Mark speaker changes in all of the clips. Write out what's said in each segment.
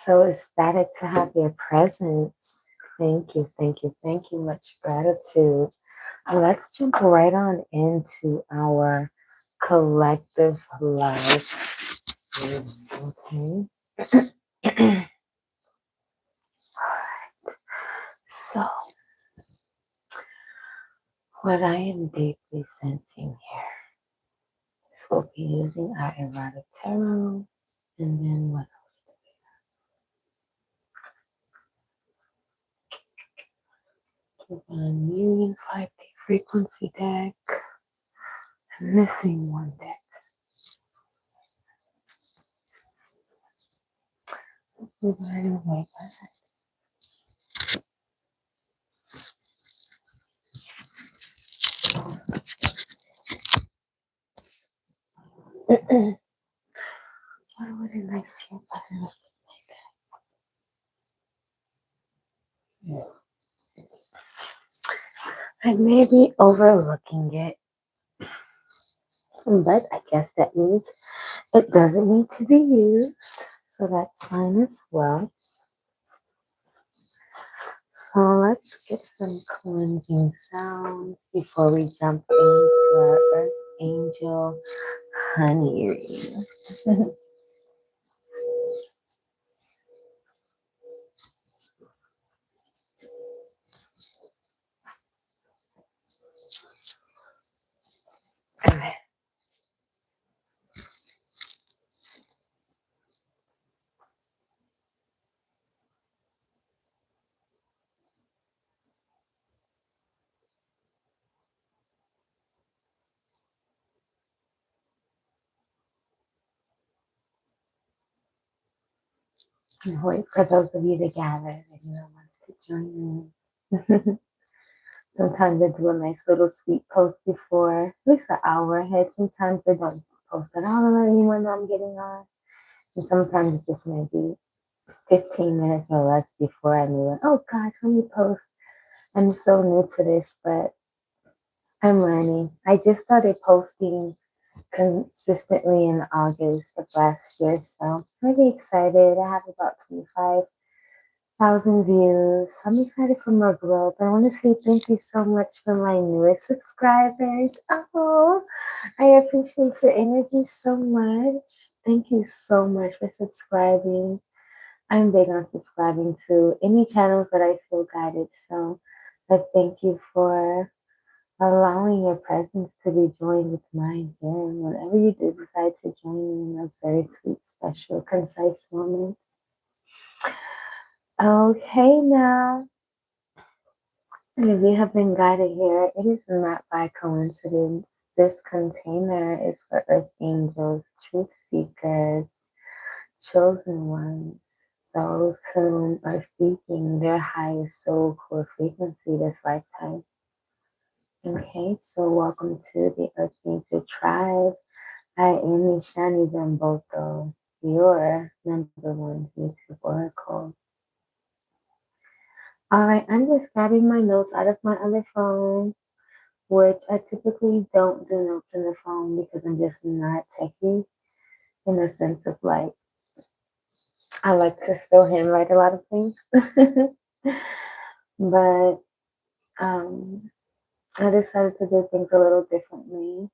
Speaker 1: so ecstatic to have your presence. Thank you, thank you, thank you. Much gratitude. Let's jump right on into our collective life. Okay. So, what I am deeply sensing here is we'll be using our erotic tarot, and then what else? Divine Union 5D frequency deck. I'm missing one deck. Right away. Why wouldn't I see if I can like that? I may be overlooking it, but I guess that means it doesn't need to be used, so that's fine as well. So let's get some cleansing sounds before we jump into our Earth Angel honey reading. Okay. I'll wait for those of you to gather that anyone wants to join in. Sometimes I do a nice little sweet post before, at least an hour ahead. Sometimes I don't post at all and let anyone know I'm getting on. And sometimes it just may be 15 minutes or less before I knew it. Oh gosh, let me post. I'm so new to this, but I'm learning. I just started posting consistently in August of last year, so I'm really excited. I have about 25,000 views. I'm excited for more growth. I want to say thank you so much for my newest subscribers. Oh, I appreciate your energy so much. Thank you so much for subscribing. I'm big on subscribing to any channels that I feel guided. So let's thank you for allowing your presence to be joined with mine here. Whenever you do decide to join me in those very sweet, special, concise moments. Okay, now, if you have been guided here, it is not by coincidence. This container is for earth angels, truth seekers, chosen ones, those who are seeking their highest soul core frequency this lifetime. Okay, so welcome to the Earth Angel Tribe. I am Nishani Zamboto, your #1 YouTube Oracle. Alright, I'm just grabbing my notes out of my other phone, which I typically don't do notes in the phone because I'm just not techy in the sense of like, I like to still handwrite a lot of things. But I decided to do things a little differently.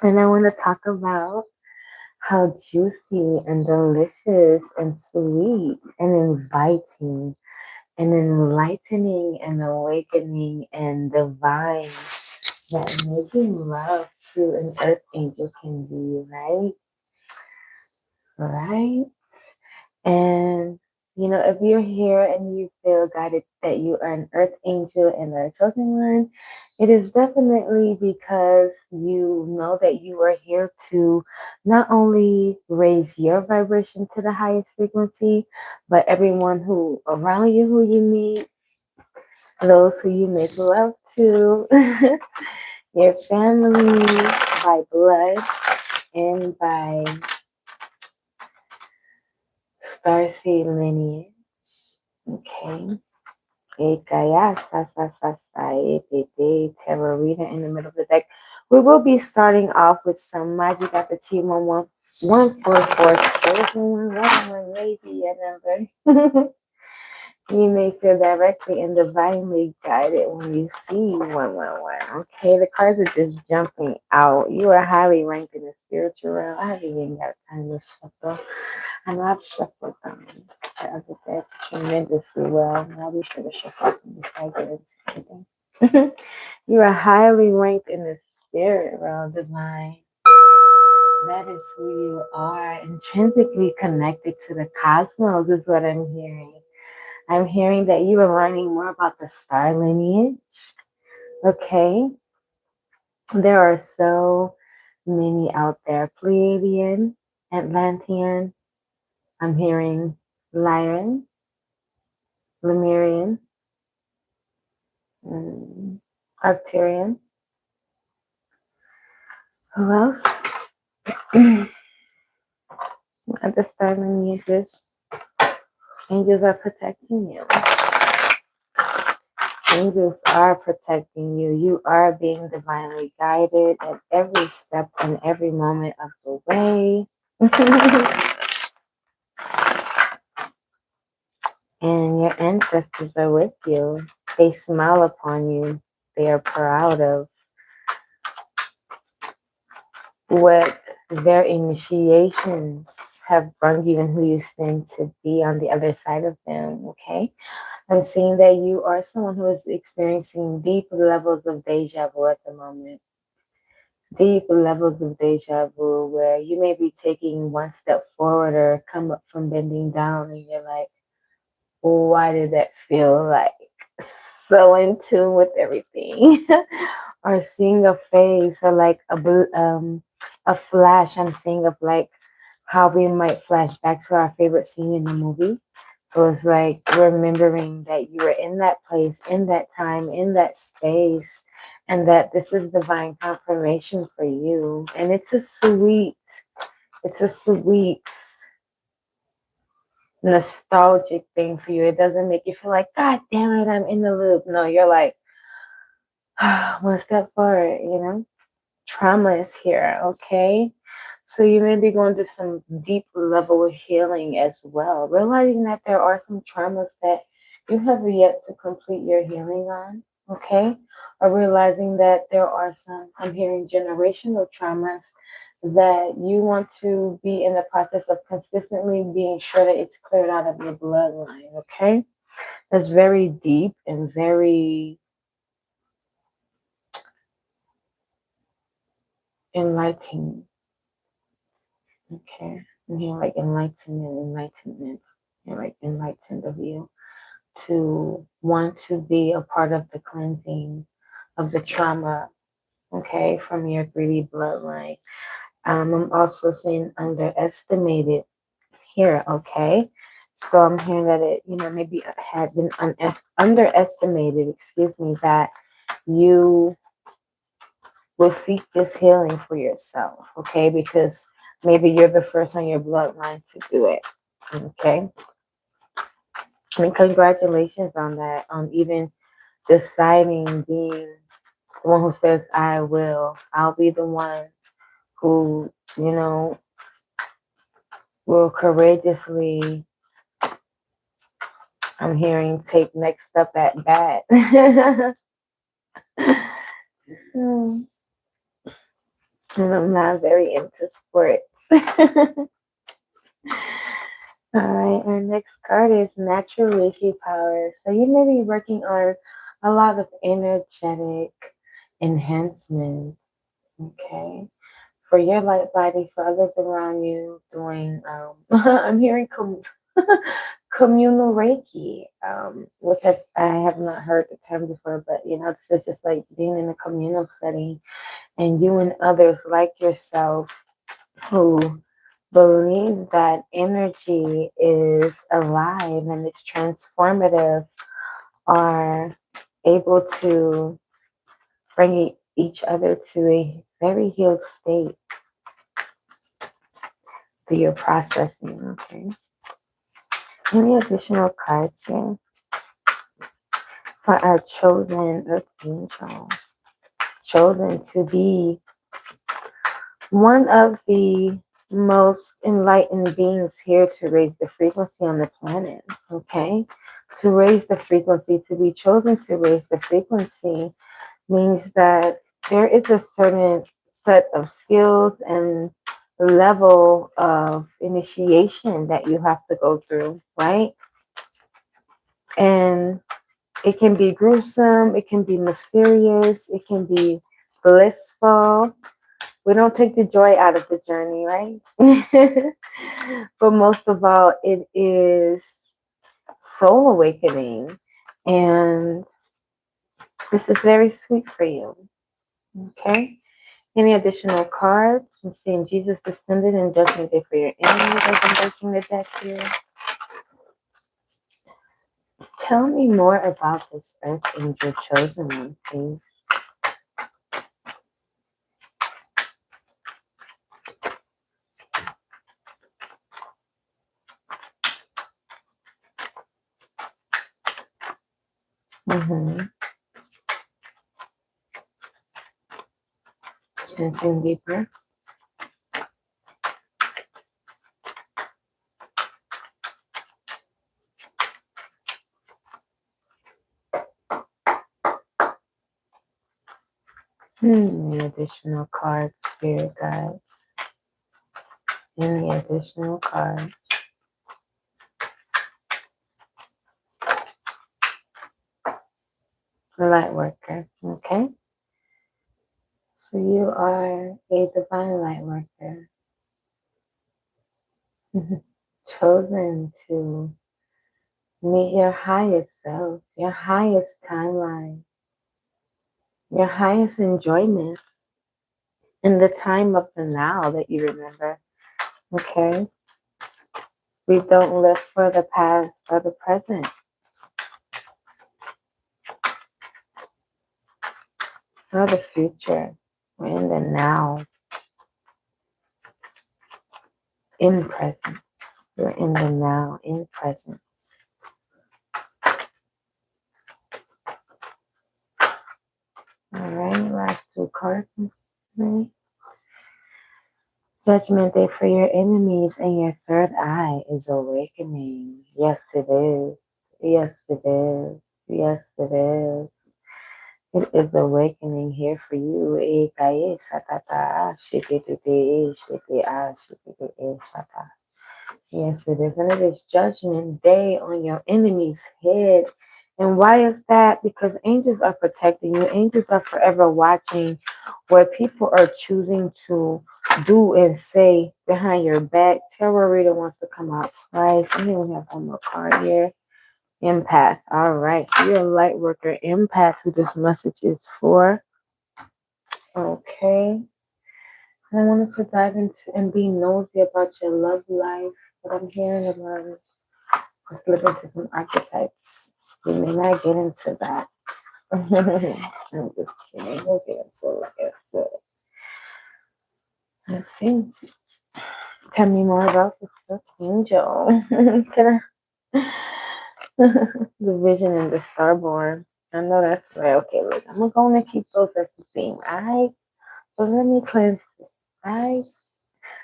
Speaker 1: And I want to talk about how juicy and delicious and sweet and inviting and enlightening and awakening and divine that making love to an earth angel can be, right? Right? And if you're here and you feel guided that you are an earth angel and a chosen one, it is definitely because you know that you are here to not only raise your vibration to the highest frequency, but everyone who around you, who you meet, those who you make love to, your family by blood and by starseed lineage. Okay. Ekaya Tarot reader in the middle of the deck. We will be starting off with some magic at the T11 144 chosen one, one lazy number. You may feel directly and divinely guided when you see 111. Okay, the cards are just jumping out. You are highly ranked in the spiritual realm. I haven't even got time to shuffle. I know I've shuffled the other day tremendously well. I'll be sure to shuffle some before I get into anything. You are highly ranked in the spirit realm, divine. That is who you are. Intrinsically connected to the cosmos is what I'm hearing. I'm hearing that you are learning more about the star lineage. Okay. There are so many out there. Pleiadian, Atlantean. I'm hearing Lyran, Lemurian, Arcturian. Who else? At the star lineages. Angels are protecting you. Angels are protecting you. You are being divinely guided at every step and every moment of the way. And your ancestors are with you. They smile upon you. They are proud of what their initiations have brought you and who you stand to be on the other side of them. Okay. I'm seeing that you are someone who is experiencing deep levels of deja vu at the moment. Deep levels of deja vu where you may be taking one step forward or come up from bending down and you're like, why did that feel like so in tune with everything? Or seeing a face or like a flash I'm seeing of like how we might flash back to our favorite scene in the movie. So it's like remembering that you were in that place, in that time, in that space, and that this is divine confirmation for you. And it's a sweet nostalgic thing for you. It doesn't make you feel like, God damn it, I'm in the loop. No, you're like, one step forward, you know? Trauma is here, okay? So you may be going through some deep level of healing as well. Realizing that there are some traumas that you have yet to complete your healing on, okay? Or realizing that there are some, I'm hearing generational traumas that you want to be in the process of consistently being sure that it's cleared out of your bloodline, okay? That's very deep and very enlightening. Okay. And you're like enlightenment. You're like enlightened of you to want to be a part of the cleansing of the trauma, okay, from your greedy bloodline. I'm also saying underestimated here, okay? So I'm hearing that it, maybe had been underestimated, excuse me, that you will seek this healing for yourself, okay? Because maybe you're the first on your bloodline to do it, okay? And congratulations on that, on even deciding being the one who says, I'll be the one who, will courageously, I'm hearing, take next step at bat. And I'm not very into sports. All right, our next card is natural Reiki power. So you may be working on a lot of energetic enhancements, okay? For your light body, for others around you, doing, I'm hearing communal Reiki, which I have not heard the term before, but this is just like being in a communal setting and you and others like yourself who believe that energy is alive and it's transformative are able to bring each other to a very healed state through your processing, okay? Any additional cards here for our chosen earth angel? Chosen to be one of the most enlightened beings here to raise the frequency on the planet. Okay? To raise the frequency, to be chosen to raise the frequency means that there is a certain set of skills and level of initiation that you have to go through, right? And it can be gruesome, it can be mysterious, it can be blissful. We don't take the joy out of the journey, right? But most of all, it is soul awakening. And this is very sweet for you. Okay? Any additional cards? I'm seeing Jesus descended in judgment day for your enemies as I'm breaking the deck here. Tell me more about this earth angel chosen one, please. Mm-hmm. Something deeper. Any additional cards, spirit guides? Any additional cards? Light worker. Okay. So you are a divine light worker. Chosen to meet your highest self, your highest timeline, your highest enjoyments in the time of the now that you remember. Okay? We don't live for the past or the present or the future. We're in the now, in presence. We're in the now, in presence. All right, last two cards. Right. Judgment day for your enemies and your third eye is awakening. Yes, it is. Yes, it is. Yes, it is. It is awakening here for you. Yes, it is. And it is judgment day on your enemy's head. And why is that? Because angels are protecting you. Angels are forever watching what people are choosing to do and say behind your back. Tarot reader wants to come out twice. I think we have one more card here. Empath. All right. So you're a light worker. Empath, who this message is for. Okay. I wanted to dive into and be nosy about your love life. What I'm hearing about it. Let's look into some archetypes. We may not get into that. I'm just kidding. We'll get into it. Let's see. Tell me more about the angel. Can I? The vision and the starborn. I know that's right. Okay, look, I'm going to keep those as the theme. Alright. So let me cleanse this. Alright.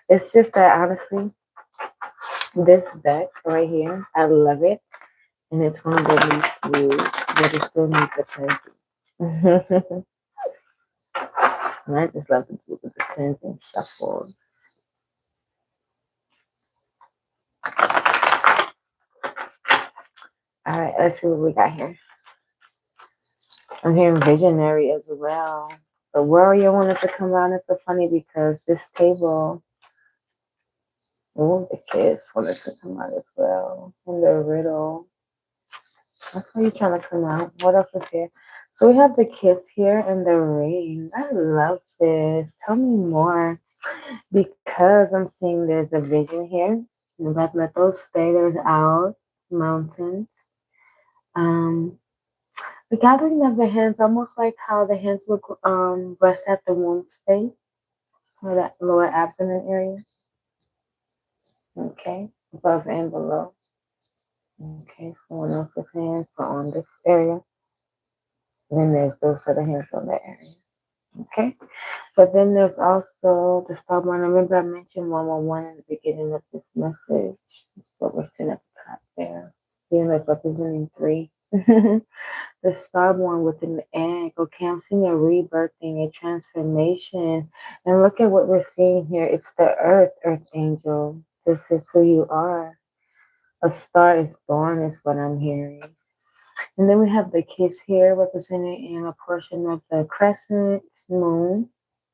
Speaker 1: It's just that honestly, this deck right here, I love it. And it's one that needs to use, but it still needs the cleansing. And I just love to do the cleansing shuffles. All right, let's see what we got here. I'm hearing visionary as well. The warrior wanted to come out. It's so funny because this table, oh, the kids wanted to come out as well. And the riddle. That's why you're trying to come out. What else is here? So we have the kiss here and the ring. I love this. Tell me more. Because I'm seeing there's a vision here. Let those stay. There's owls, mountains. The gathering of the hands, almost like how the hands would rest at the womb space or that lower abdomen area. Okay, above and below. Okay, so one else's hands are on this area. And then there's those other hands on that area. Okay. But then there's also the star one. Remember I mentioned 111 in the beginning of this message. What we're seeing at the top there. Being that's representing three. The starborn with an egg. Okay, I'm seeing a rebirthing, a transformation. And look at what we're seeing here. It's the earth angel. This is who you are. A star is born, is what I'm hearing. And then we have the kiss here represented in a portion of the crescent moon.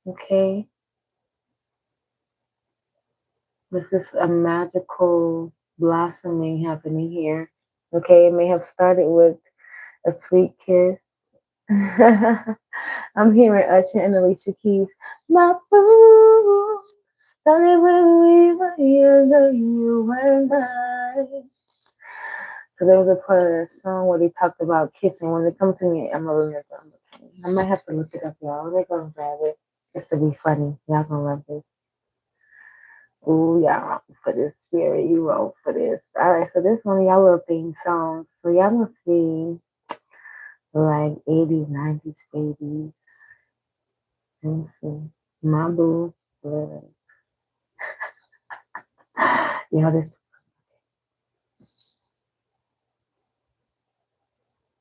Speaker 1: Okay, this is a magical blossoming happening here. Okay, it may have started with a sweet kiss. I'm hearing Usher and Alicia Keys. My boo started when we were younger, you and I. So there was a part of that song where they talked about kissing. When it comes to me, I'm gonna remember. I might have to look it up, y'all. We're gonna grab it. Just to be funny. Y'all gonna love this. Ooh, y'all wrong for this spirit. You wrong for this. Alright, so this one of y'all little theme songs. So y'all must be like 80s, 90s babies. Let me see. My boo. Y'all this.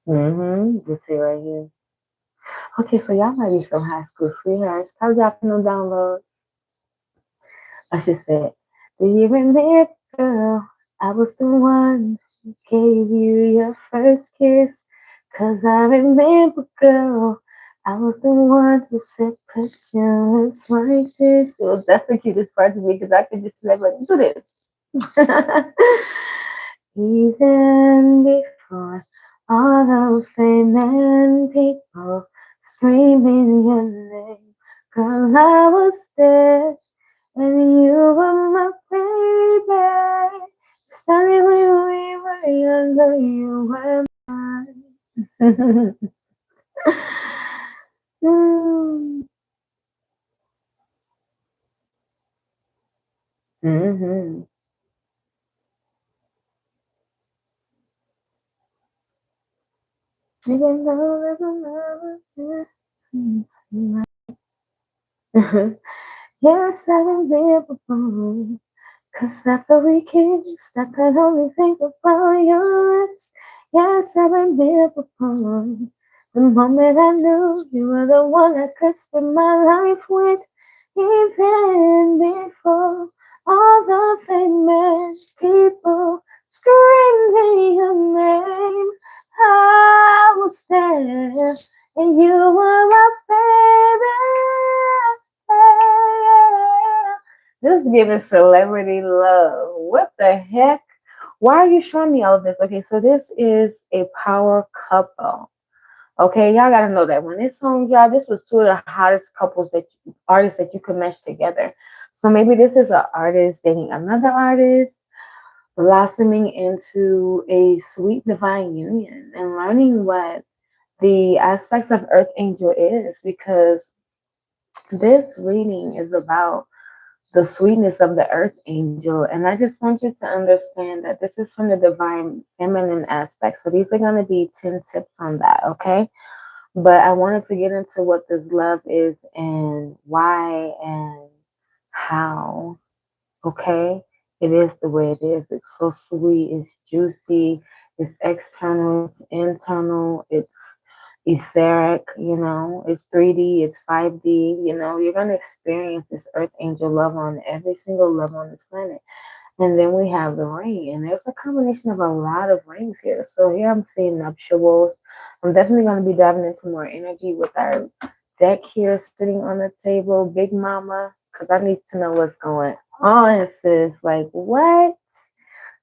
Speaker 1: This here right here. Okay, so y'all might be some high school sweethearts. Stop dropping them downloads. I should say, do you remember, girl? I was the one who gave you your first kiss. 'Cause I remember, girl. I was the one who said, put your lips like this. Well, that's the cutest part to me because I could just never do this. Even before all the fame and people screaming your name, girl, I was there and you were my baby. Starting when we were younger, you were mine. Mm-hmm. Even though there's another yes, I remember. 'Cause after we kissed, I could only think about yours. Yes, I remember the moment I knew you were the one I could spend my life with. Even before all the famous people screaming your name, I was there, and you were my baby. This is giving celebrity love. What the heck? Why are you showing me all of this? Okay, so this is a power couple. Okay, y'all gotta know that when this song, y'all, this was two of the hottest couples artists that you could mesh together. So maybe this is an artist dating another artist, blossoming into a sweet divine union and learning what the aspects of Earth Angel is, because this reading is about the sweetness of the earth angel. And I just want you to understand that this is from the divine feminine aspect. So these are going to be 10 tips on that, okay? But I wanted to get into what this love is and why and how, okay? It is the way it is. It's so sweet, it's juicy, it's external, it's internal, it's etheric, it's 3D, it's 5D, you're going to experience this earth angel love on every single level on this planet. And then we have the ring, and there's a combination of a lot of rings here. So here I'm seeing nuptials. I'm definitely going to be diving into more energy with our deck here sitting on the table, Big Mama, because I need to know what's going on, sis. Like, what?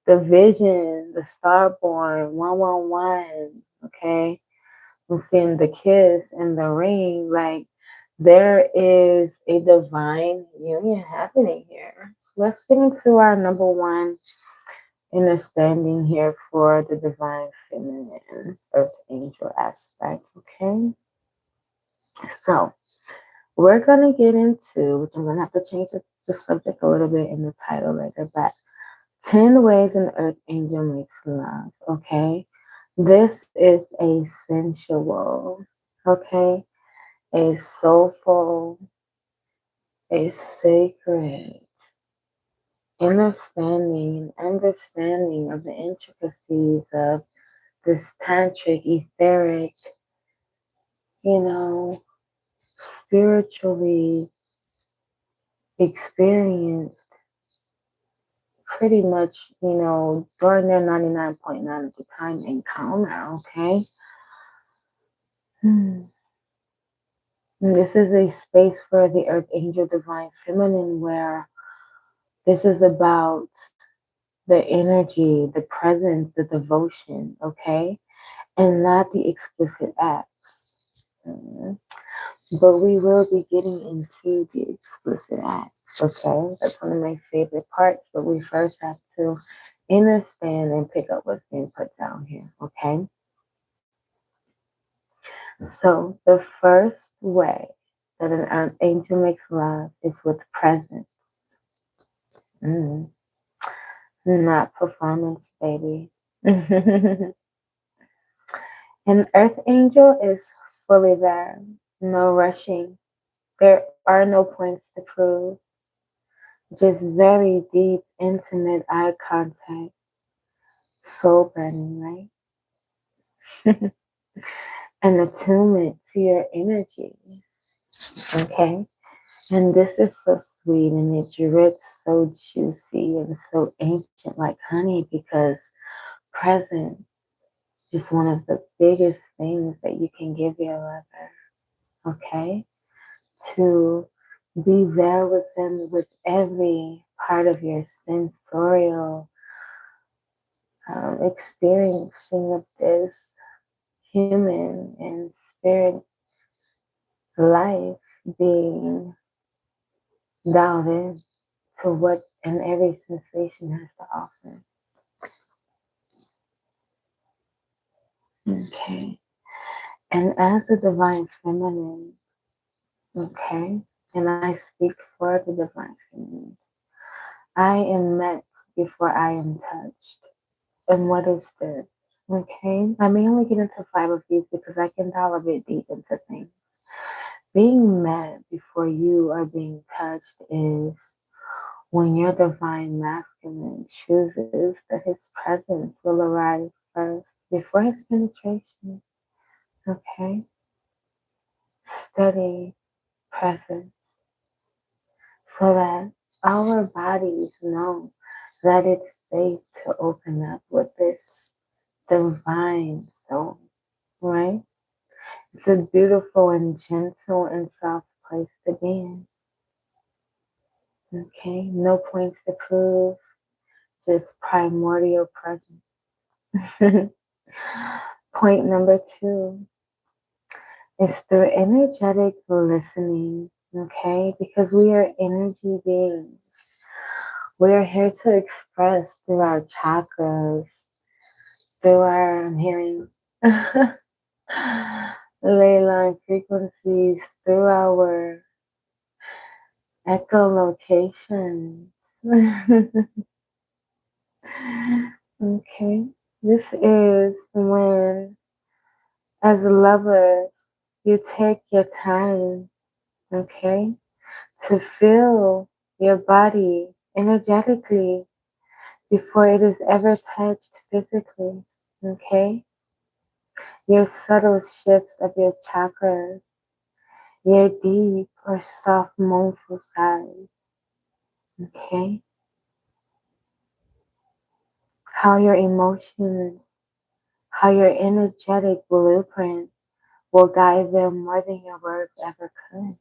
Speaker 1: The vision, the starborn, 111, okay? I'm seeing the kiss and the ring. Like, there is a divine union happening here. Let's get into our number one understanding here for the divine feminine earth angel aspect. Okay, so we're gonna get into, which I'm gonna have to change the subject a little bit in the title later, but 10 ways an earth angel makes love. Okay, this is a sensual. Okay, a soulful, a sacred understanding of the intricacies of this tantric, etheric, spiritually experienced pretty much, during their 99.9 of the time encounter, okay? This is a space for the Earth Angel Divine Feminine where this is about the energy, the presence, the devotion, okay? And not the explicit acts. But we will be getting into the explicit acts, okay? That's one of my favorite parts, but we first have to understand and pick up what's being put down here, okay? So the first way that an angel makes love is with presence. Not performance, baby. An earth angel is fully there. No rushing. There are no points to prove. Just very deep, intimate eye contact. Soul burning, right? An attunement to your energy. Okay? And this is so sweet and it drips so juicy and so ancient like honey because presence is one of the biggest things that you can give your lover, okay? To be there with them with every part of your sensorial experiencing of this human and spirit life being dialed in to what and every sensation has to offer. Okay. And as the divine feminine, okay, and I speak for the divine feminine, I am met before I am touched. And what is this? Okay. I may only get into 5 of these because I can dive a bit deep into things. Being met before you are being touched is when your divine masculine chooses that his presence will arrive first before his penetration. Okay? Steady presence so that our bodies know that it's safe to open up with this divine soul, right? It's a beautiful and gentle and soft place to be in. Okay, no points to prove, just primordial presence. Point number 2 is through energetic listening, okay? Because we are energy beings. We are here to express through our chakras, through our, I'm hearing, ley line frequencies, through our echolocations. Okay, this is when, as lovers, you take your time, okay, to feel your body energetically before it is ever touched physically, okay? Your subtle shifts of your chakras, your deep or soft mournful sighs, okay? How your emotions, how your energetic blueprint will guide them more than your words ever could.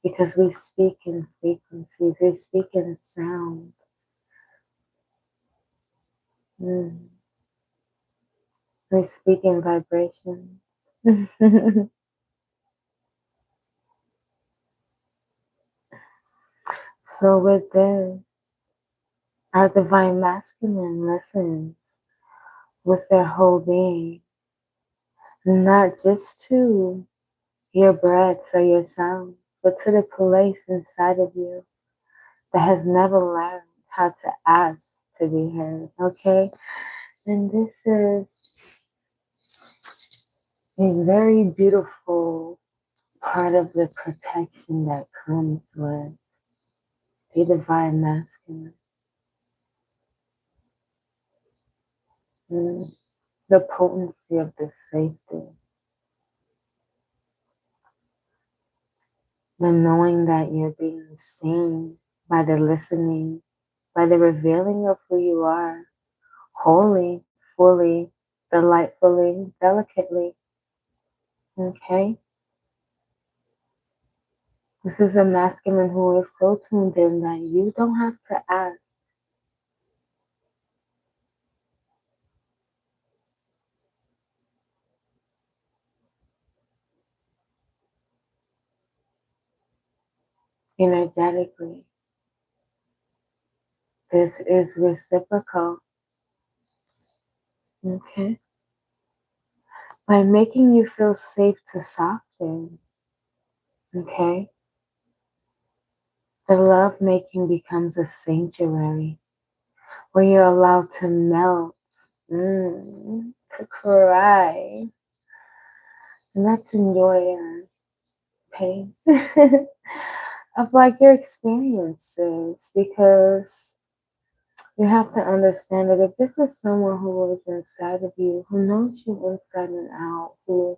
Speaker 1: Because we speak in frequencies, we speak in sounds. We speak in vibrations. So with this, our divine masculine listens with their whole being, not just to your breaths or your sounds, but to the place inside of you that has never learned how to ask to be heard, okay? And this is a very beautiful part of the protection that comes with the divine masculine. Mm, the potency of the safety. The knowing that you're being seen by the listening, by the revealing of who you are, wholly, fully, delightfully, delicately. Okay? This is a masculine who is so tuned in that you don't have to ask. Energetically, this is reciprocal. Okay? By making you feel safe to soften. Okay? The love making becomes a sanctuary where you're allowed to melt, to cry. And let's enjoy pain of like your experiences, because you have to understand that if this is someone who is inside of you, who knows you inside and out, who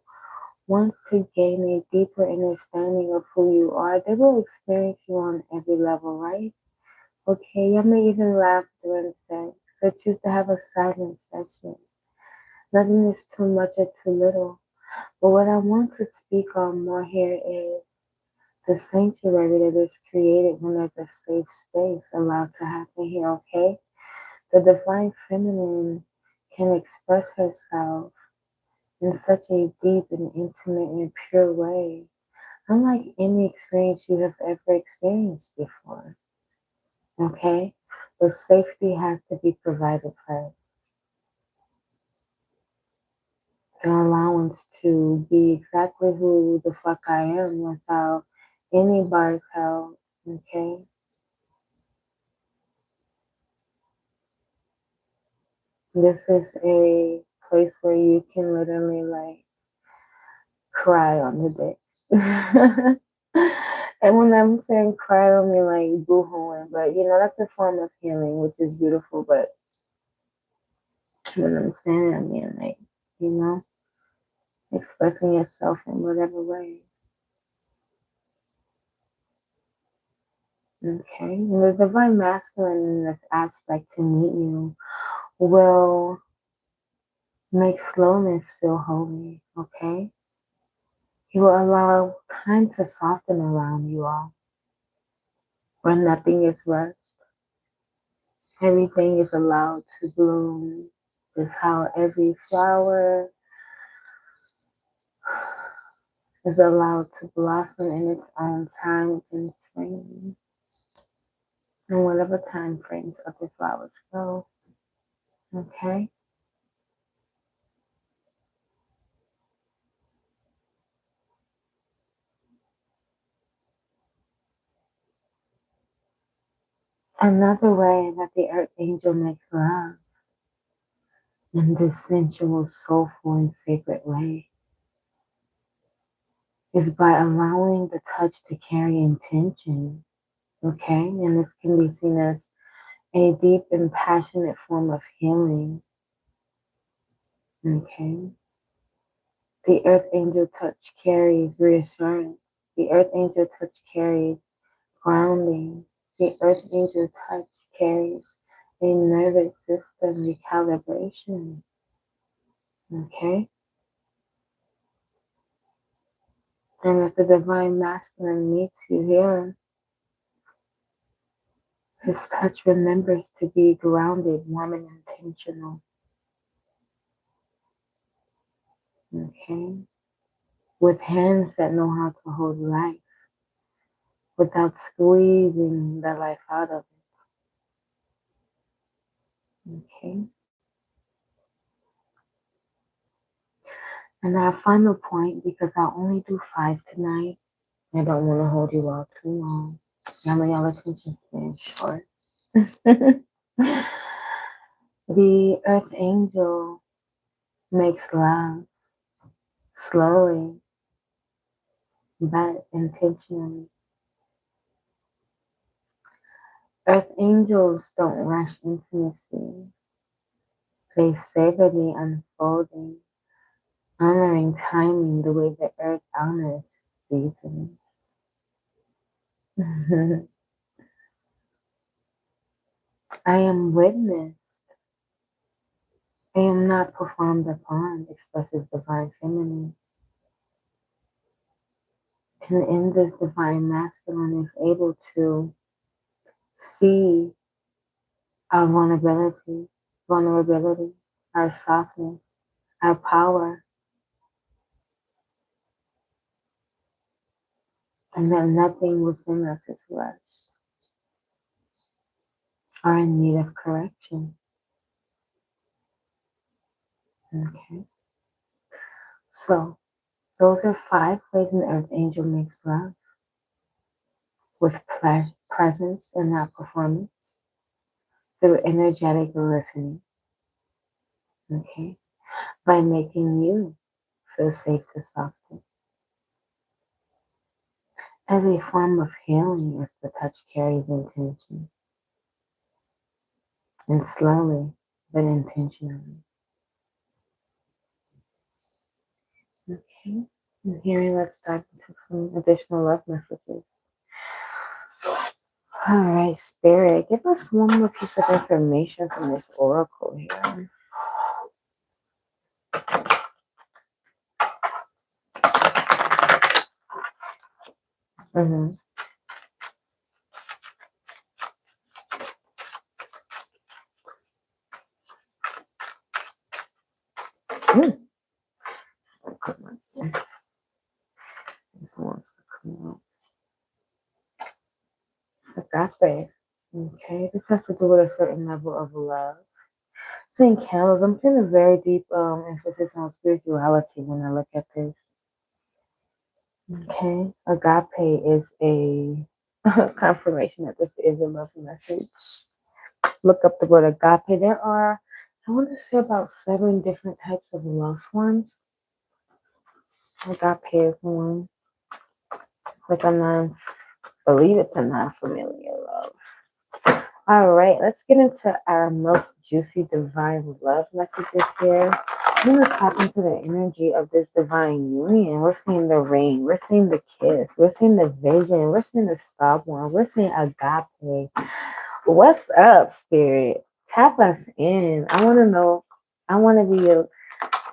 Speaker 1: wants to gain a deeper understanding of who you are, they will experience you on every level, right? Okay, you may even laugh during sex, so choose to have a silent session. Nothing is too much or too little. But what I want to speak on more here is the sanctuary that is created when there's a safe space allowed to happen here, okay? The divine feminine can express herself in such a deep and intimate and pure way, unlike any experience you have ever experienced before, okay? But safety has to be provided first. An allowance to be exactly who the fuck I am without any bars held, okay? This is a place where you can literally like cry on the dick. And when I'm saying cry, I don't mean like boo-hooing, but you know, that's a form of healing, which is beautiful. But when I'm saying it, I mean like, you know, expressing yourself in whatever way. Okay. And the divine masculine in this aspect to meet you will make slowness feel holy. Okay. He will allow time to soften around you all, where nothing is rushed. Everything is allowed to bloom. Just how every flower is allowed to blossom in its own time in spring, and whatever time frames other flowers grow. Okay? Another way that the earth angel makes love in this sensual, soulful, and sacred way is by allowing the touch to carry intention. Okay? And this can be seen as a deep and passionate form of healing. Okay? The earth angel touch carries reassurance. The earth angel touch carries grounding. The earth angel touch carries a nervous system recalibration. Okay? And as the divine masculine meets you here, his touch remembers to be grounded, warm, and intentional. Okay? With hands that know how to hold life without squeezing the life out of it. Okay? And our final point, because I'll only do 5 tonight, I don't want to hold you all too long. I know y'all attention span short. The earth angel makes love slowly, but intentionally. Earth angels don't rush intimacy. They savor the unfolding, honoring timing the way the earth honors seasons. I am witnessed. I am not performed upon, expresses divine feminine. And in this divine masculine is able to see our vulnerability, our softness, our power, and that nothing within us is rushed or in need of correction. Okay. So those are 5 ways an earth angel makes love with presence and not performance, through energetic listening, okay, by making you feel safe to soften. As a form of healing, as the touch carries intention, and slowly but intentionally. Okay, and here let's dive into some additional love messages. All right, Spirit, give us one more piece of information from this oracle here. Mm-hmm. Mm. This wants to come out. Agape. Okay, this has to do with a certain level of love. Seeing candles, I'm feeling a very deep emphasis on spirituality when I look at this. Okay, agape is a confirmation that this is a love message. Look up the word agape. There are, I want to say, about 7 different types of love forms. Agape is one. It's like I believe it's a non-familiar love. All right, let's get into our most juicy divine love messages here. I'm going to tap into the energy of this divine union. We're seeing the ring. We're seeing the kiss. We're seeing the vision. We're seeing the stopwatch. We're seeing agape. What's up, Spirit? Tap us in. I want to know. I want to be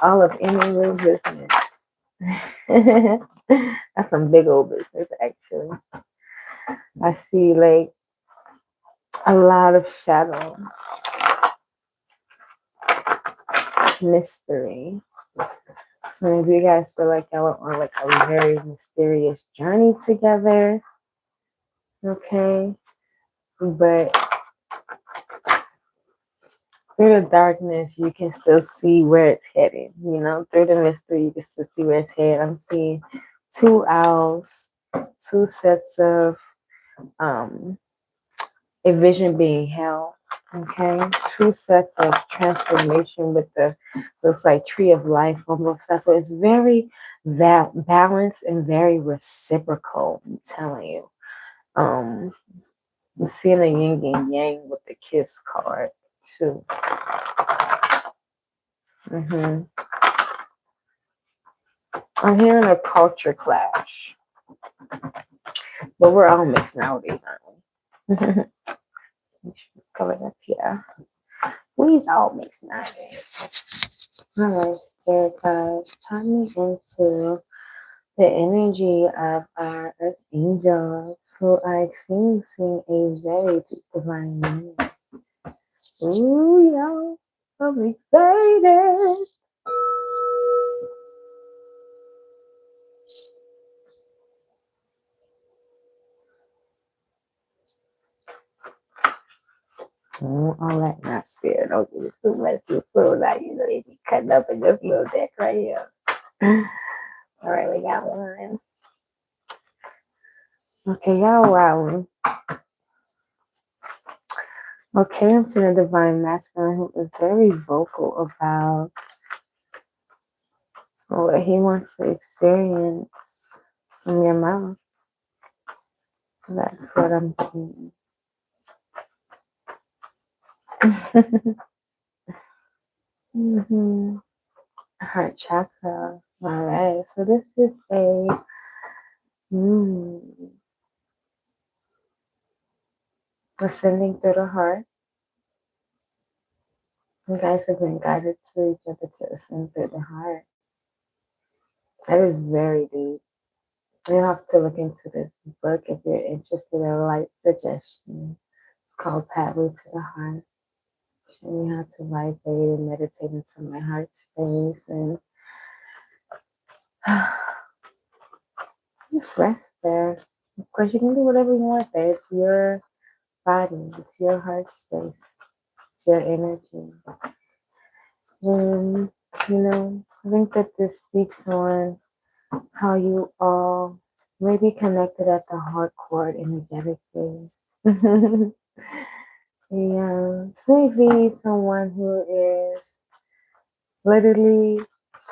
Speaker 1: all of any real business. That's some big old business, actually. I see like a lot of shadow, mystery. So maybe you guys feel like y'all are on like a very mysterious journey together. Okay. But through the darkness, you can still see where it's headed. You know, through the mystery, you can still see where it's headed. I'm seeing 2 owls, 2 sets of a vision being held. Okay, 2 sets of transformation with the looks like tree of life almost. So it's very balanced and very reciprocal. I'm telling you. I'm seeing a yin and yang with the kiss card too. I'm hearing a culture clash, but we're all mixed nowadays, aren't we? Cover it up here. We's all mixed nowadays. All right, Spirit guides, tie me into the energy of our earth angels who are experiencing a very deep divine union. Ooh, y'all, I'm excited. All that in my spirit. Don't give it too much too soon. Now you know you be cutting up in this little deck right here. All right, we got one. Okay, y'all wowing. Okay, I'm seeing a divine masculine who is very vocal about what he wants to experience. in your mouth. That's what I'm seeing. hmm Heart chakra. All right. So this is a mm, ascending through the heart. You guys have been guided to each other to ascend through the heart. That is very deep. You have to look into this book if you're interested in a light suggestion. It's called Pathway to the Heart. Show me how to vibrate and meditate into my heart space and just rest there. Of course, you can do whatever you want there. It's your body, it's your heart space, it's your energy. And, I think that this speaks on how you all may be connected at the heart core energetically. Yeah, so maybe someone who is literally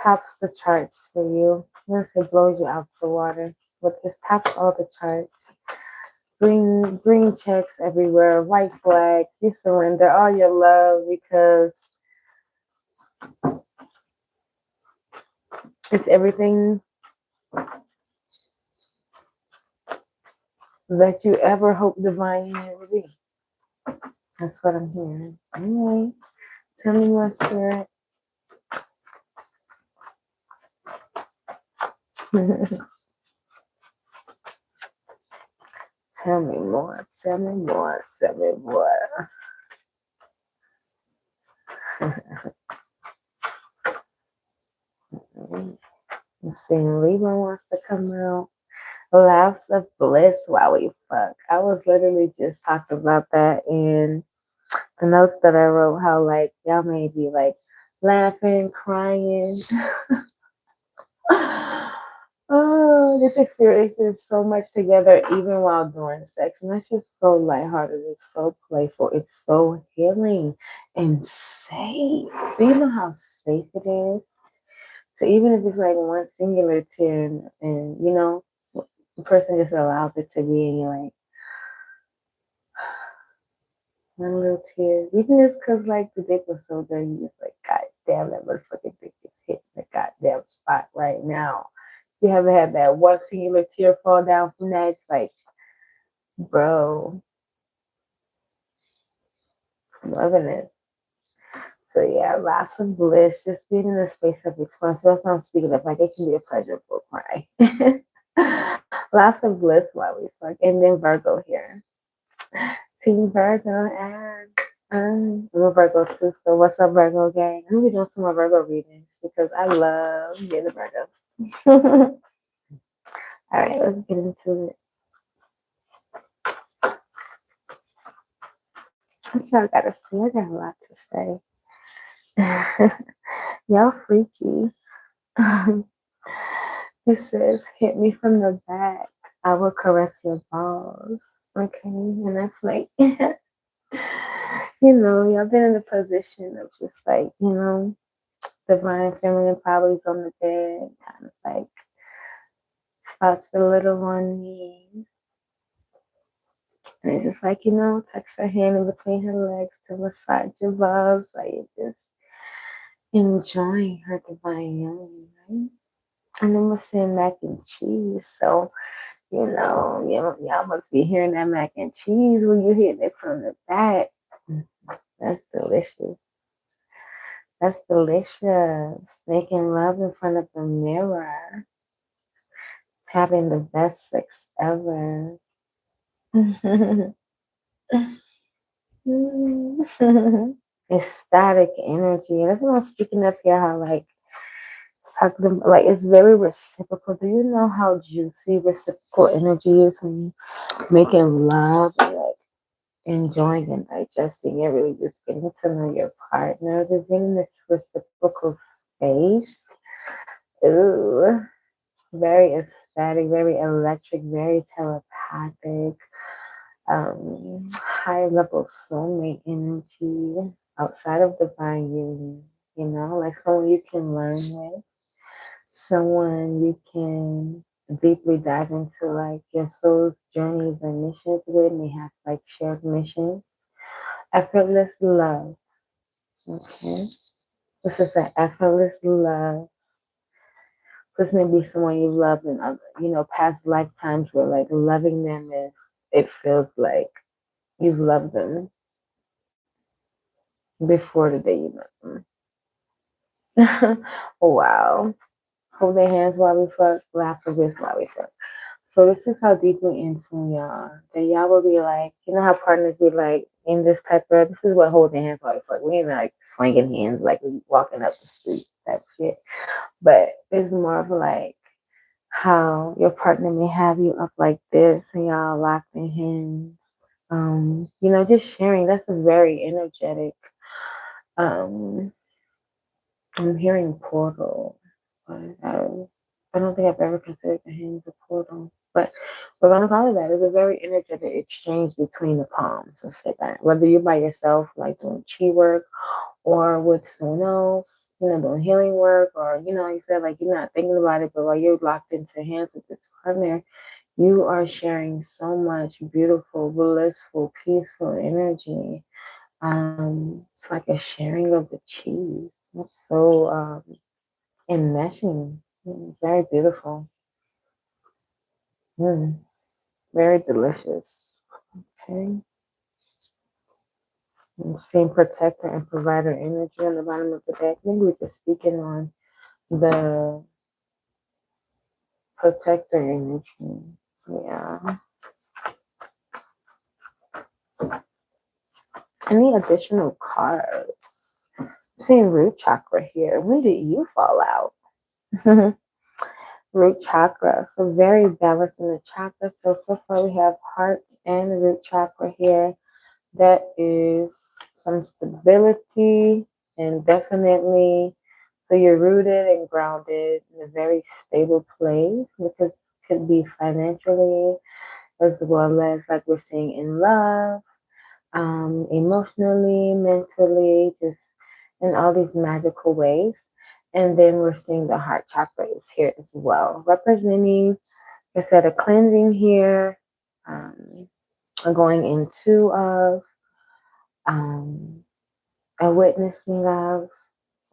Speaker 1: tops the charts for you. Once it blows you out the water, but just tops all the charts. Green checks everywhere, white flags. You surrender all your love because it's everything that you ever hope divine union will be. That's what I'm hearing. Anyway, tell me more, spirit. Tell me more. Tell me more. Tell me more. I'm seeing Libra wants to come out. Laughs of bliss while we fuck. I was literally just talking about that in the notes that I wrote. How like y'all may be like laughing, crying. Oh, this experiences so much together, even while doing sex, and that's just so lighthearted. It's so playful. It's so healing and safe. Do you know how safe it is? So even if it's like one singular tear, and the person just allows it to be, and you're like one little tear, even just because like the dick was so dirty, you just like, God damn, that motherfucking dick is hitting the goddamn spot right now. You haven't had that one singular tear fall down from that. It's like, bro, I'm loving it. So yeah, lots of bliss, just being in a space of expansion. That's what I'm speaking of. Like it can be a pleasurable cry. Lots of bliss while we fuck. And then Virgo here. Team Virgo and I'm a Virgo too. So what's up, Virgo gang? I'm gonna be doing some more Virgo readings because I love getting Virgo. All right, let's get into it. What y'all gotta say? I got a lot to say. Y'all freaky. It says, hit me from the back. I will caress your balls. Okay. And that's like, y'all been in the position of just like, divine feminine powers on the bed, kind of like spots the little one knees. And it's just like, tucks her hand in between her legs to massage your balls. Like you're just enjoying her divine union, right? And then we're saying mac and cheese. So, y'all must be hearing that mac and cheese when you hit it from the back. That's delicious. That's delicious. Making love in front of the mirror. Having the best sex ever. Ecstatic energy. That's what I'm speaking of here. How like it's very reciprocal. Do you know how juicy reciprocal energy is when you're making love and like enjoying and digesting it, really just getting to know your partner, just in this reciprocal space. Ooh, very ecstatic, very electric, very telepathic, high level soulmate energy outside of divine union, like someone you can learn with, someone you can deeply dive into like your soul's journeys and missions with, and they have like shared missions. Effortless love. Okay. This is an effortless love. This may be someone you've loved in other, past lifetimes where like loving them is, it feels like you've loved them before the day you met them. Wow. Hold their hands while we fuck, laugh for this while we fuck. So this is how deeply in tune y'all are. That y'all will be like, you know how partners be like in this type of, this is what holding hands while we fuck. We ain't like swinging hands like we walking up the street type shit. But it's more of like how your partner may have you up like this and y'all locked in hands. Just sharing. That's a very energetic. Um, I'm hearing portal, but I don't think I've ever considered the hands a portal. But we're gonna call it that. It's a very energetic exchange between the palms. So say that. Whether you're by yourself, like doing chi work, or with someone else, doing healing work, or like you said, like you're not thinking about it, but while you're locked into hands with this partner, you are sharing so much beautiful, blissful, peaceful energy. It's like a sharing of the cheese. It's so enmeshing. Very beautiful. Mm, very delicious. Okay. I'm seeing protector and provider energy on the bottom of the deck. Maybe we're just speaking on the protector energy. Yeah. Any additional cards? I'm seeing root chakra here. When did you fall out? Root chakra. So very balanced in the chakra. So far we have heart and root chakra here. That is some stability and definitely so you're rooted and grounded in a very stable place because it could be financially as well as like we're seeing in love, emotionally, mentally, just in all these magical ways. And then we're seeing the heart chakra is here as well, representing, like I said, a cleansing here, going into of, a witnessing of.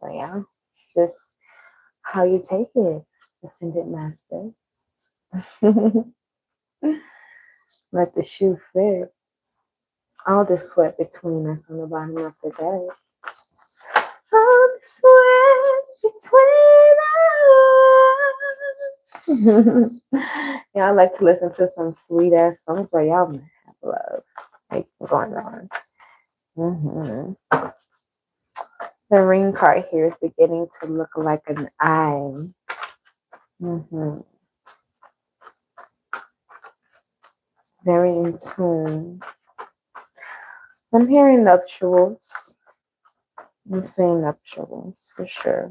Speaker 1: So yeah, it's just how you take it, Ascended Master. Let the shoe fit. All the sweat between us on the bottom of the deck. All the sweat between us. Yeah, I like to listen to some sweet ass songs, but y'all have love like going on. The ring card here is beginning to look like an eye. Very in tune. I'm hearing nuptials. I'm saying nuptials for sure.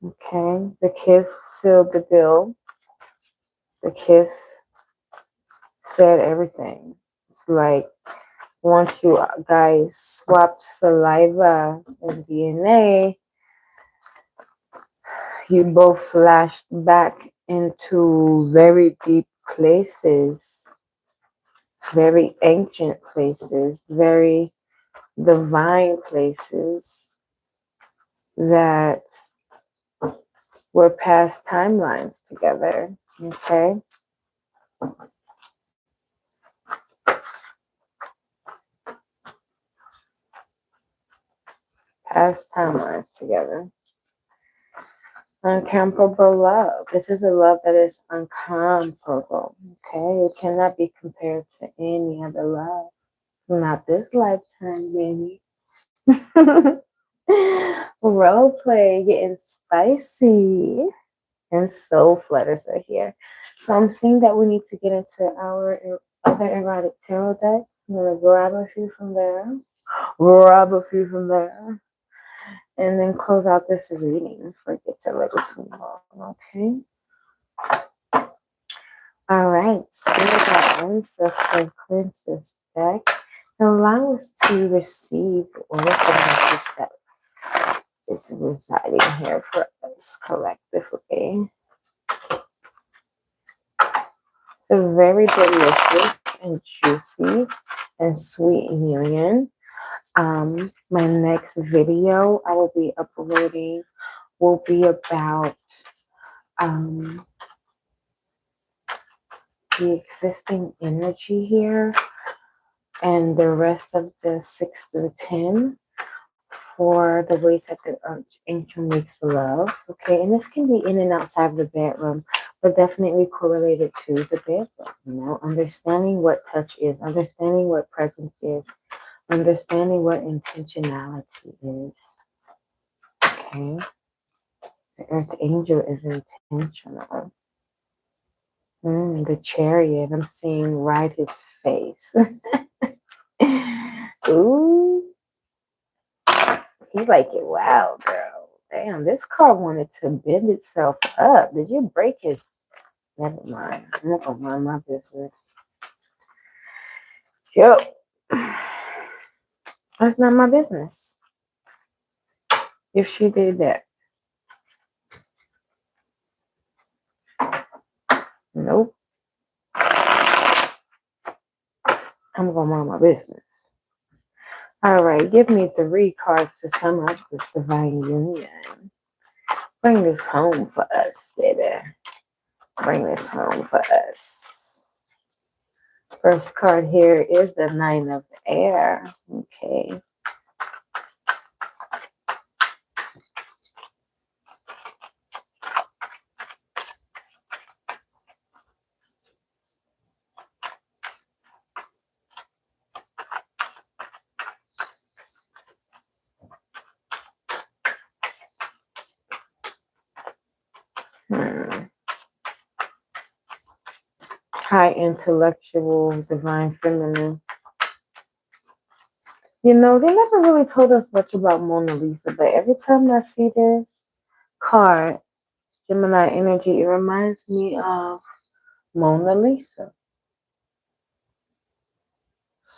Speaker 1: Okay. The kiss sealed the deal. The kiss said everything. It's like once you guys swapped saliva and DNA, you both flashed back into very deep places, very ancient places, very divine places that were past timelines together. Okay. Past timelines together. Uncomparable love. This is a love that is uncomparable. Okay. It cannot be compared to any other love. Not this lifetime, baby. Role play getting spicy. And soul flutters are here. So I'm seeing that we need to get into our other erotic tarot deck. I'm gonna grab a few from there. Grab a few from there. And then close out this reading before it gets a little too long, okay? All right, spirit guides, ancestor princess deck. Allow us to receive or recognize that is residing here for us collectively. a very delicious and juicy and sweet union. My next video I will be uploading will be about um, the existing energy here and the rest of the 6 through 10 for the ways that the angel makes love. Okay, and this can be in and outside of the bedroom, but definitely correlated to the bedroom. You know, understanding what touch is, understanding what presence is, understanding what intentionality is. Okay, the earth angel is intentional. The chariot, I'm seeing right his face. Ooh, he like it wild, girl. Damn, this car wanted to bend itself up. Did you break his? Never mind. I'm not gonna mind my business. Yo, that's not my business. If she did that, nope. I'm gonna mind my business. All right, give me 3 cards to sum up this divine union. Bring this home for us, baby. Bring this home for us. First card here is the 9 of air. Okay. High intellectual, divine feminine. You know, they never really told us much about Mona Lisa, but every time I see this card, Gemini energy, it reminds me of Mona Lisa.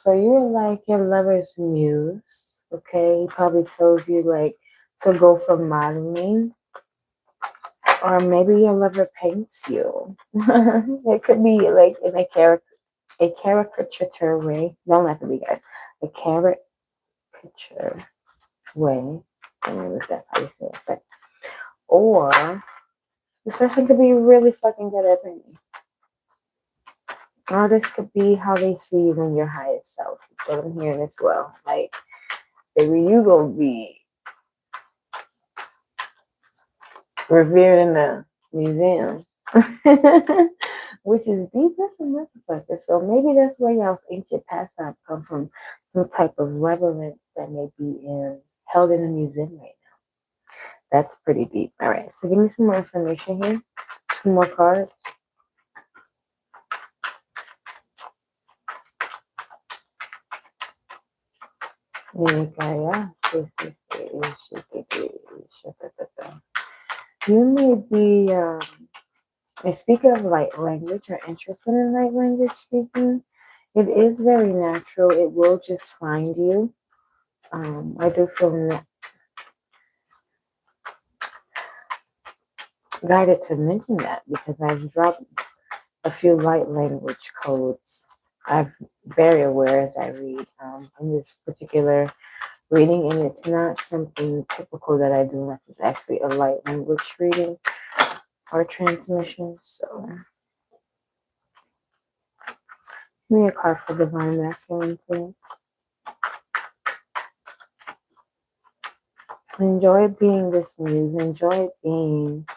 Speaker 1: So you're like your lover's muse, okay? He probably tells you like to go for modeling, or maybe your lover paints you. It could be like in a caricature way. Don't have to be guys. A caricature way. I don't know if that's how you say it, but or this person could be really fucking good at painting. Or this could be how they see you in your highest self. That's what I'm hearing as well. Like, baby, you gonna be revered in the museum. Which is deep as a motherfucker. So maybe that's where y'all's ancient pastime come from. Some type of reverence that may be held in a museum right now. That's pretty deep. All right, so give me some more information here. Some more cards. You may be, speaking of light language or interested in light language speaking, it is very natural. It will just find you. I do feel guided to mention that because I've dropped a few light language codes. I'm very aware as I read in this particular reading, and it's not something typical that I do unless it's actually a light language reading or transmission. So, give me a card for divine masculine, please. Enjoy being this muse. Enjoy being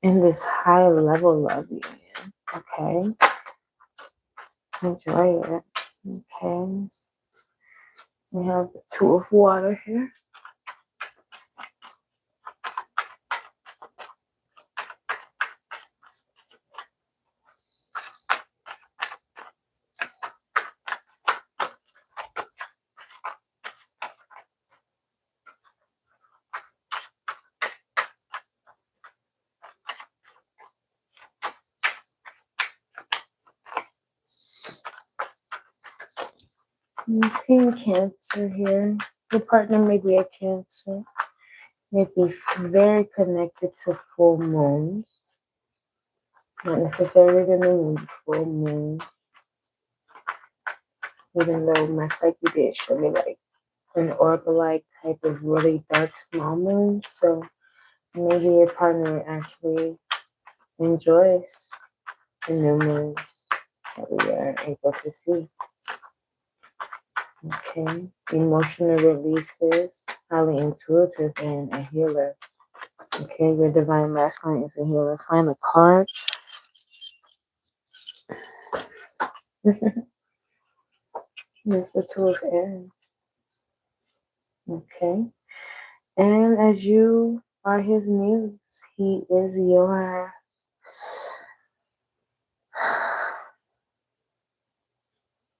Speaker 1: in this high level of union. Okay. Enjoy it. Okay. We have the 2 of water here. I'm seeing Cancer here. Your partner may be a Cancer. May be very connected to full moons. Not necessarily the new moon, the full moon. Even though my psyche did show me like an orb-like type of really dark small moon. So maybe your partner actually enjoys the new moons that we are able to see. Okay. Emotional releases, highly intuitive, and a healer. Okay, your divine masculine is a healer. Find a card. It's the two of air. Okay. And as you are his muse, he is your.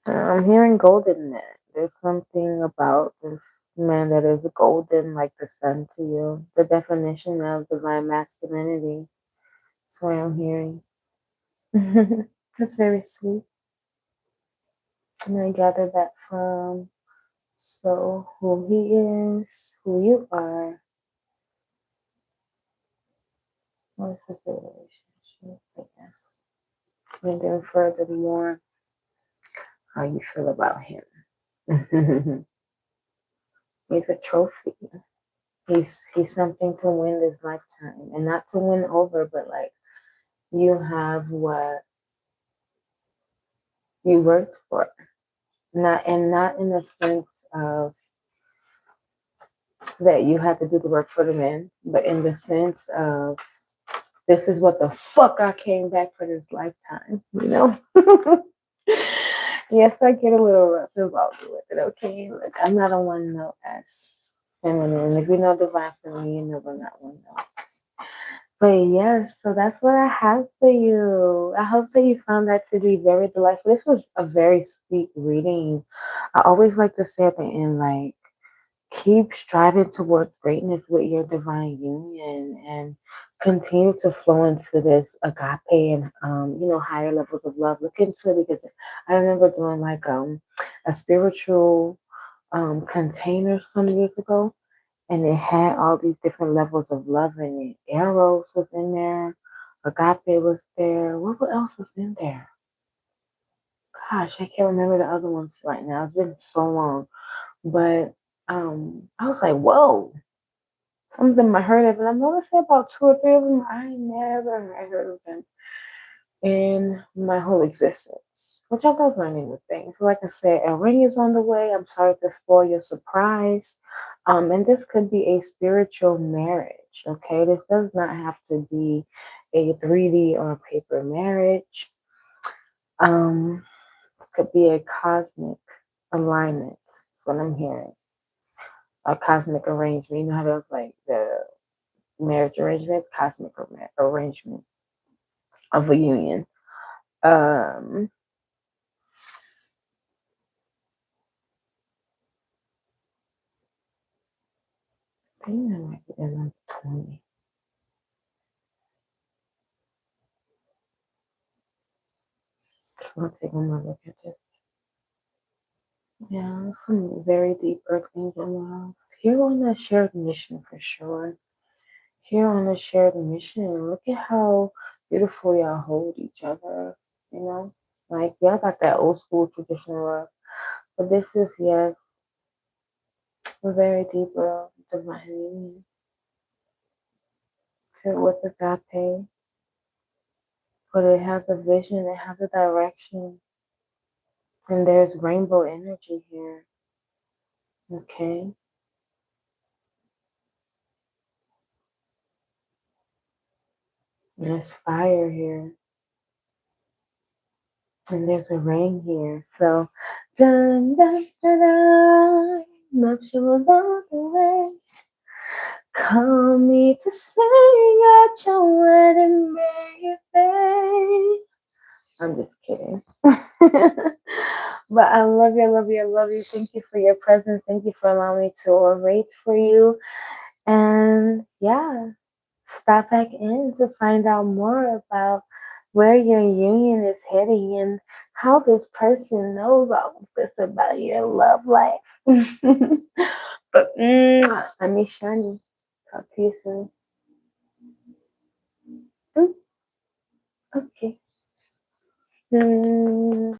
Speaker 1: I'm hearing golden man. There's something about this man that is golden like the sun to you. The definition of divine masculinity. That's what I'm hearing. That's very sweet. And I gather that from so who he is, who you are, what's the relationship, I guess. And then furthermore, how you feel about him. He's a trophy. He's something to win this lifetime. And not to win over, but like you have what you worked for. Not in the sense of that you have to do the work for the men, but in the sense of this is what the fuck I came back for this lifetime, you know? Yes, I get a little rough involved with it, okay? Like, I'm not a one note as feminine. If you know divine feminine, you know we're not one note. But yes, so that's what I have for you. I hope that you found that to be very delightful. This was a very sweet reading. I always like to say at the end, like, keep striving towards greatness with your divine union and continue to flow into this agape and higher levels of love. Look into it because I remember doing like a spiritual container some years ago, and it had all these different levels of love in it. Eros was in there, agape was there. What else was in there? Gosh, I can't remember the other ones right now. It's been so long. But I was like, whoa. Some of them I heard of, and I'm gonna say about two or three of them I never had heard of them in my whole existence. Which I love learning new things. Like I said, a ring is on the way. I'm sorry to spoil your surprise. And this could be a spiritual marriage. Okay, this does not have to be a 3D or a paper marriage. This could be a cosmic alignment. That's what I'm hearing. A cosmic arrangement. You know how there's like the marriage arrangements, cosmic arrangement of a union. I think that might be the number 20. So I'll take one more look at this. Yeah, some very deep earthling love. Here on a shared mission for sure. Here on a shared mission, look at how beautiful y'all hold each other. You know, like y'all got that old school traditional love, but this is yes, a very deep love, divine union, filled with agape. But it has a vision, it has a direction, and there's rainbow energy here. Okay, and there's fire here. And there's a ring here. So, dun dun dun dun, nuptials on the way. Call me to sing at your wedding, baby. I'm just kidding. But I love you, I love you, I love you. Thank you for your presence. Thank you for allowing me to orate for you. And yeah, stop back in to find out more about where your union is heading and how this person knows all of this about your love life. But I'm Miss Shani. Talk to you soon. Okay. Mm.